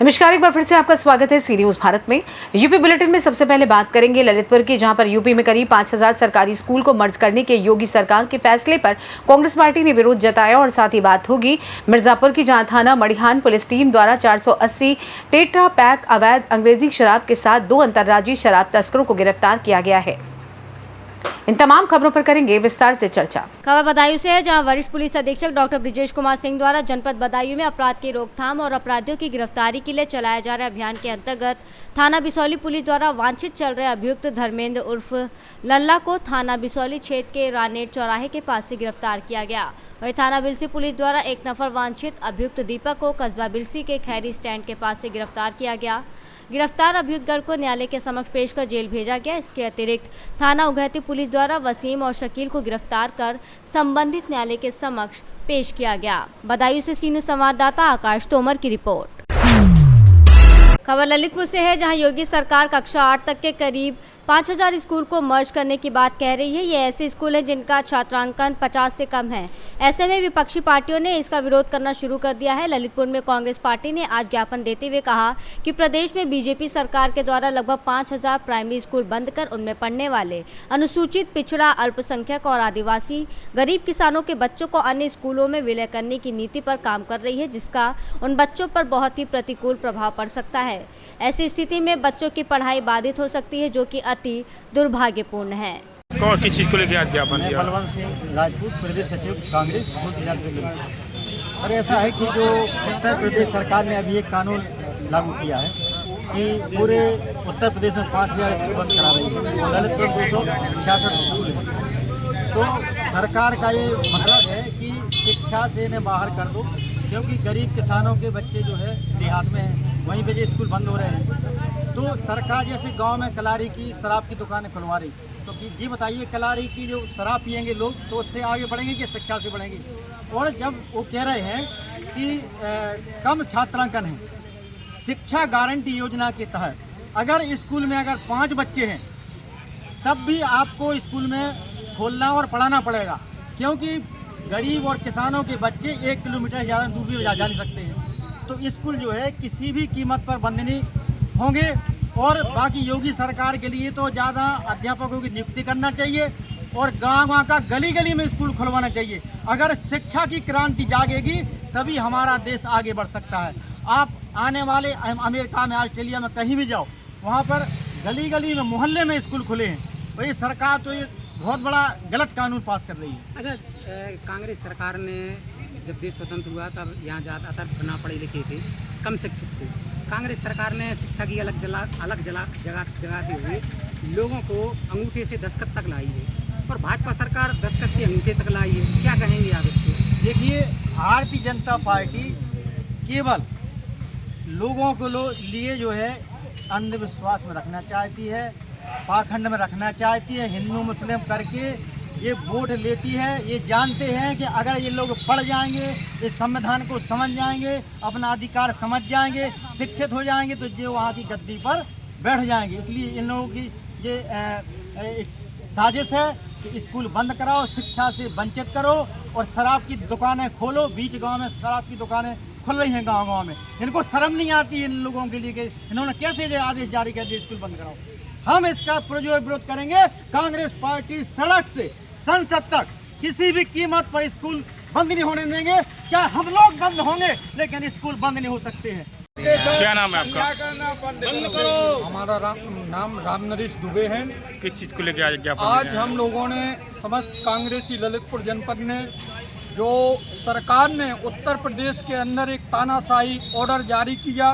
नमस्कार, एक बार फिर से आपका स्वागत है सी न्यूज भारत में। यूपी बुलेटिन में सबसे पहले बात करेंगे ललितपुर की, जहां पर यूपी में करीब 5000 सरकारी स्कूल को मर्ज करने के योगी सरकार के फैसले पर कांग्रेस पार्टी ने विरोध जताया। और साथ ही बात होगी मिर्जापुर की, जहां थाना मड़िहान पुलिस टीम द्वारा 480 टेट्रा पैक अवैध अंग्रेजी शराब के साथ 2 अंतर्राज्यीय शराब तस्करों को गिरफ्तार किया गया है। इन तमाम खबरों पर करेंगे विस्तार से चर्चा। खबर बदायूं से है, जहां वरिष्ठ पुलिस अधीक्षक डॉक्टर ब्रिजेश कुमार सिंह द्वारा जनपद बदायूं में अपराध की रोकथाम और अपराधियों की गिरफ्तारी के लिए चलाए जा रहे अभियान के अंतर्गत थाना बिसौली पुलिस द्वारा वांछित चल रहे अभियुक्त धर्मेंद्र उर्फ लल्ला को थाना बिसौली क्षेत्र के रानेट चौराहे के पास से गिरफ्तार किया गया। वहीं थाना बिलसी पुलिस द्वारा एक नफर वांछित अभियुक्त दीपक को कस्बा बिलसी के खैरी स्टैंड के पास से गिरफ्तार किया गया। गिरफ्तार अभियुक्त गण को न्यायालय के समक्ष पेश कर जेल भेजा गया। इसके अतिरिक्त थाना उघैती पुलिस द्वारा वसीम और शकील को गिरफ्तार कर संबंधित न्यायालय के समक्ष पेश किया गया। बदायूं से सी न्यूज संवाददाता आकाश तोमर की रिपोर्ट। खबर ललितपुर से है, जहां योगी सरकार कक्षा 8 तक के करीब 5000 स्कूल को मर्ज करने की बात कह रही है। ये ऐसे स्कूल हैं जिनका छात्रांकन 50 से कम है। ऐसे में विपक्षी पार्टियों ने इसका विरोध करना शुरू कर दिया है। ललितपुर में कांग्रेस पार्टी ने आज ज्ञापन देते हुए कहा कि प्रदेश में बीजेपी सरकार के द्वारा लगभग 5000 प्राइमरी स्कूल बंद कर उनमें पढ़ने वाले अनुसूचित, पिछड़ा, अल्पसंख्यक और आदिवासी गरीब किसानों के बच्चों को अन्य स्कूलों में विलय करने की नीति पर काम कर रही है, जिसका उन बच्चों पर बहुत ही प्रतिकूल प्रभाव पड़ सकता है। ऐसी स्थिति में बच्चों की पढ़ाई बाधित हो सकती है, जो कि अति दुर्भाग्यपूर्ण है। कौन किस चीज़ को लेकर आज ज्ञापन दिया? बलवंत सिंह राजपूत, प्रदेश सचिव कांग्रेस भूल जिला दिल्ली। और ऐसा है कि जो उत्तर प्रदेश सरकार ने अभी एक कानून लागू किया है कि पूरे उत्तर प्रदेश में 5000 स्कूल बंद करा रही है और ललितपुर 266 स्कूल है। तो सरकार का ये मतलब है कि शिक्षा से इन्हें बाहर कर दो, क्योंकि गरीब किसानों के बच्चे जो है देहात में हैं, वहीं पे जो स्कूल बंद हो रहे हैं। तो सरकार जैसे गांव में कलारी की शराब की दुकानें खुलवा रही, तो जी बताइए, कलारी की जो शराब पियेंगे लोग तो उससे आगे बढ़ेंगे कि शिक्षा से बढ़ेंगे? और जब वो कह रहे हैं कि कम छात्रांकन है, शिक्षा गारंटी योजना के तहत अगर स्कूल में अगर 5 बच्चे हैं तब भी आपको स्कूल में खोलना और पढ़ाना पड़ेगा, क्योंकि गरीब और किसानों के बच्चे 1 किलोमीटर ज़्यादा दूर भी जा नहीं सकते हैं। तो स्कूल जो है किसी भी कीमत पर बंद नहीं होंगे। और बाकी योगी सरकार के लिए तो ज़्यादा अध्यापकों की नियुक्ति करना चाहिए और गांव-गांव का गली-गली में स्कूल खुलवाना चाहिए। अगर शिक्षा की क्रांति जागेगी तभी हमारा देश आगे बढ़ सकता है। आप आने वाले अमेरिका में, ऑस्ट्रेलिया में कहीं भी जाओ, वहाँ पर गली-गली में, मोहल्ले में स्कूल खुले हैं। तो ये सरकार तो ये बहुत बड़ा गलत कानून पास कर रही है। अच्छा, कांग्रेस सरकार ने जब देश स्वतंत्र हुआ तब यहाँ ज़्यादातर बिना पढ़े लिखे थे, कम शिक्षित थे। कांग्रेस सरकार ने शिक्षा की अलग जगाते हुए लोगों को अंगूठे से दस्तखत तक लाई है, और भाजपा सरकार दस्तखत से अंगूठे तक लाई है। क्या कहेंगे आप इसको? देखिए, भारतीय जनता पार्टी केवल लोगों को लिए जो है अंधविश्वास में रखना चाहती है, पाखंड में रखना चाहती है, हिंदू मुस्लिम करके ये वोट लेती है। ये जानते हैं कि अगर ये लोग पढ़ जाएंगे, इस संविधान को समझ जाएंगे, अपना अधिकार समझ जाएंगे, शिक्षित हो जाएंगे, तो जो वहाँ की गद्दी पर बैठ जाएंगे। इसलिए इन लोगों की ये साजिश है कि स्कूल बंद कराओ, शिक्षा से वंचित करो और शराब की दुकानें खोलो। बीच गांव में शराब की दुकानें खुल रही हैं गांव-गांव में। इनको शर्म नहीं आती इन लोगों के लिए कि इन्होंने कैसे आदेश जारी कर दिया स्कूल बंद कराओ। हम इसका पुरजोर विरोध करेंगे। कांग्रेस पार्टी सड़क से संसद तक किसी भी कीमत पर स्कूल बंद नहीं होने देंगे। चाहे हम लोग बंद होंगे, लेकिन स्कूल बंद नहीं हो सकते हैं। क्या नाम है आपका? बंद करो। हमारा नाम राम नरेश दुबे है। किस चीज़ को लेकर आज ज्ञापन? आज हम लोगों ने, समस्त कांग्रेसी ललितपुर जनपद ने, जो सरकार ने उत्तर प्रदेश के अंदर एक तानाशाही ऑर्डर जारी किया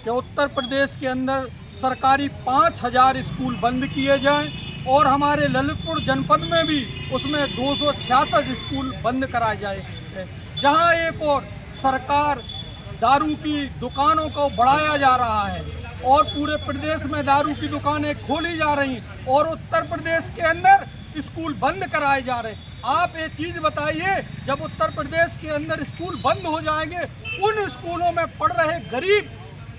कि उत्तर प्रदेश के अंदर सरकारी 5000 स्कूल बंद किए जाएं और हमारे ललितपुर जनपद में भी उसमें 266 स्कूल बंद कराए जाए। जहां एक और सरकार दारू की दुकानों को बढ़ाया जा रहा है और पूरे प्रदेश में दारू की दुकानें खोली जा रही और उत्तर प्रदेश के अंदर स्कूल बंद कराए जा रहे। आप ये चीज़ बताइए, जब उत्तर प्रदेश के अंदर स्कूल बंद हो जाएंगे, उन स्कूलों में पढ़ रहे गरीब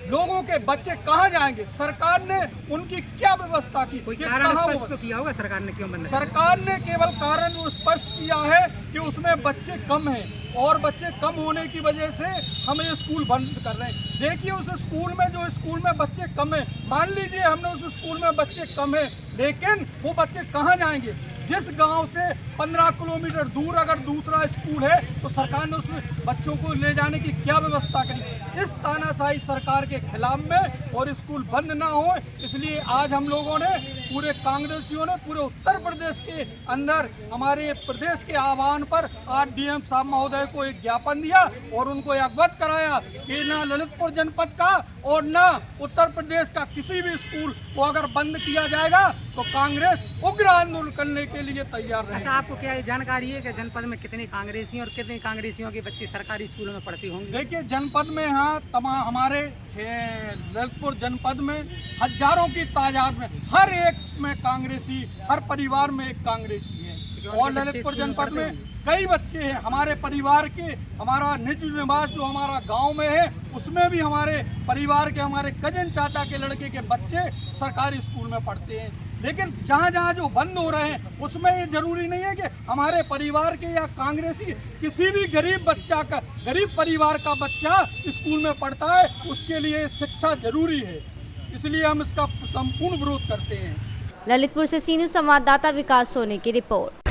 लोगों के बच्चे कहाँ जाएंगे? सरकार ने उनकी क्या व्यवस्था की? कोई ये कारण कहाँ स्पष्ट तो किया होगा सरकार ने क्यों बंद किया? सरकार ने केवल कारण वो स्पष्ट किया है कि उसमें बच्चे कम हैं और बच्चे कम होने की वजह से हम ये स्कूल बंद कर रहे हैं। देखिए उस स्कूल में जो स्कूल में बच्चे कम हैं, मान लीजिए हमने उस स्कूल में बच्चे कम हैं, लेकिन वो बच्चे कहाँ जाएंगे? जिस गांव से 15 किलोमीटर दूर अगर दूसरा स्कूल है तो सरकार ने उसमें बच्चों को ले जाने की क्या व्यवस्था करी? इस तानाशाही सरकार के खिलाफ में और स्कूल बंद ना हो, इसलिए आज हम लोगों ने पूरे कांग्रेसियों ने पूरे उत्तर प्रदेश के अंदर हमारे प्रदेश के आह्वान पर आज डीएम साहब महोदय को एक ज्ञापन दिया और उनको अवगत कराया कि ना ललितपुर जनपद का और ना उत्तर प्रदेश का किसी भी स्कूल को अगर बंद किया जाएगा तो कांग्रेस उग्र आंदोलन करने के लिए तैयार है। अच्छा, आपको क्या ये जानकारी है कि जनपद में कितने कांग्रेसी और कितने कांग्रेसियों के बच्चे सरकारी स्कूलों में पढ़ते होंगे? देखिए जनपद में यहाँ तमाम हमारे ललितपुर जनपद में हजारों की तादाद में हर एक में कांग्रेसी, हर परिवार में एक कांग्रेसी है। और ललितपुर जनपद में कई बच्चे हैं हमारे परिवार के, हमारा निज निवास जो हमारा गांव में है उसमें भी हमारे परिवार के, हमारे कजन चाचा के लड़के के बच्चे सरकारी स्कूल में पढ़ते हैं। लेकिन जहाँ जहाँ जो बंद हो रहे हैं उसमें ये जरूरी नहीं है कि हमारे परिवार के या कांग्रेसी किसी भी गरीब बच्चा का, गरीब परिवार का बच्चा स्कूल में पढ़ता है, उसके लिए शिक्षा जरूरी है, इसलिए हम इसका संपूर्ण विरोध करते हैं। ललितपुर से सीनियर संवाददाता विकास सोनी की रिपोर्ट।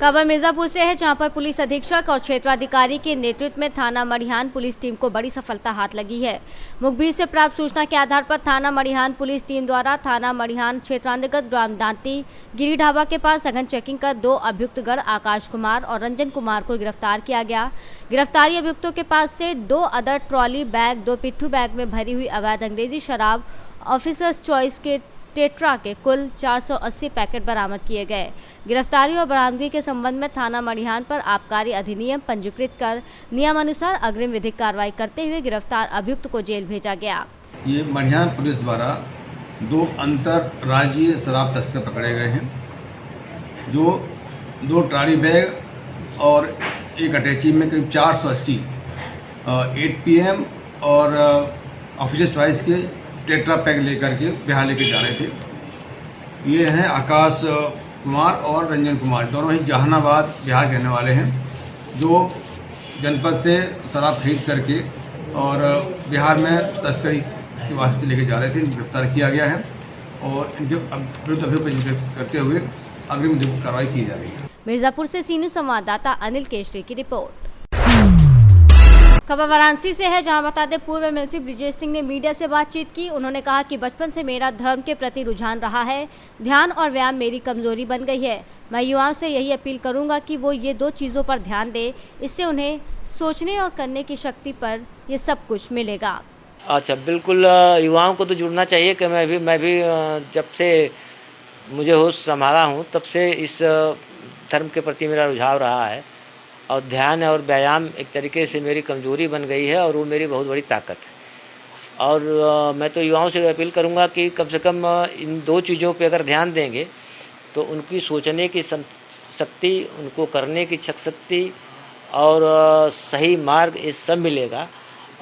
खबर मिर्जापुर से है, जहां पर पुलिस अधीक्षक और क्षेत्राधिकारी के नेतृत्व में थाना मड़िहान पुलिस टीम को बड़ी सफलता हाथ लगी है। मुखबिर से प्राप्त सूचना के आधार पर थाना मड़िहान पुलिस टीम द्वारा थाना मड़िहान क्षेत्रांतर्गत ग्राम दांती गिरी ढाबा के पास सघन चेकिंग कर 2 अभियुक्तगण आकाश कुमार और रंजन कुमार को गिरफ्तार किया गया। गिरफ्तारी अभियुक्तों के पास से 2 अदर ट्रॉली बैग, 2 पिट्ठू बैग में भरी हुई अवैध अंग्रेजी शराब, ऑफिसर्स चॉइस के टेट्रा के कुल 480 पैकेट बरामद किए गए। गिरफ्तारी और बरामदगी के संबंध में थाना मड़िहान पर आबकारी अधिनियम पंजीकृत कर नियमानुसार अग्रिम विधिक कार्रवाई करते हुए गिरफ्तार अभियुक्त को जेल भेजा गया। ये मड़िहान पुलिस द्वारा 2 अंतर्राज्यीय शराब तस्कर पकड़े गए हैं, जो 2 ट्राली बैग और एक अटैची में करीब 480 8 PM और ऑफिसर्स चॉइस के टेट्रा पैक लेकर के बिहार लेके जा रहे थे। ये हैं आकाश कुमार और रंजन कुमार, दोनों ही जहानाबाद बिहार के रहने वाले हैं, जो जनपद से शराब खरीद करके और बिहार में तस्करी के वास्ते लेके जा रहे थे। इनको गिरफ्तार किया गया है और इनके विरुद्ध अभियोग करते हुए अग्रिम कार्रवाई की जा रही है। मिर्जापुर से सीनियर संवाददाता अनिल केशरी की रिपोर्ट। खबर वाराणसी से है, जहां बता दें पूर्व एमएलसी ब्रिजेश सिंह ने मीडिया से बातचीत की। उन्होंने कहा कि बचपन से मेरा धर्म के प्रति रुझान रहा है, ध्यान और व्यायाम मेरी कमजोरी बन गई है। मैं युवाओं से यही अपील करूंगा कि वो ये 2 चीज़ों पर ध्यान दें, इससे उन्हें सोचने और करने की शक्ति पर ये सब कुछ मिलेगा। अच्छा, बिल्कुल युवाओं को तो जुड़ना चाहिए कि मैं भी जब से मुझे होश संभाला हूँ तब से इस धर्म के प्रति मेरा रुझाव रहा है और ध्यान और व्यायाम एक तरीके से मेरी कमजोरी बन गई है और वो मेरी बहुत बड़ी ताकत है। और मैं तो युवाओं से अपील करूंगा कि कम से कम इन 2 चीज़ों पे अगर ध्यान देंगे तो उनकी सोचने की शक्ति, उनको करने की शक्ति और सही मार्ग ये सब मिलेगा।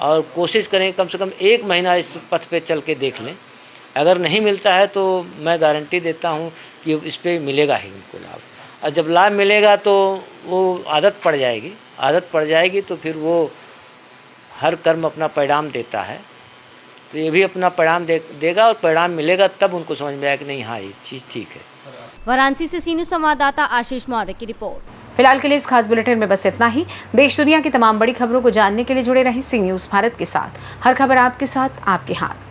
और कोशिश करें कम से कम 1 महीना इस पथ पे चल के देख लें। अगर नहीं मिलता है तो मैं गारंटी देता हूँ कि इस पर मिलेगा ही उनको लाभ। और जब लाभ मिलेगा तो वो आदत पड़ जाएगी तो फिर वो हर कर्म अपना परिणाम देता है। तो ये भी अपना परिणाम देगा और परिणाम मिलेगा तब उनको समझ में आएगा कि नहीं, हाँ ये चीज़ ठीक है। वाराणसी से सीनियर संवाददाता आशीष मौर्य की रिपोर्ट। फिलहाल के लिए इस खास बुलेटिन में बस इतना ही। देश दुनिया की तमाम बड़ी खबरों को जानने के लिए जुड़े रहें सी न्यूज़ भारत के साथ। हर खबर आपके साथ, आपके हाथ।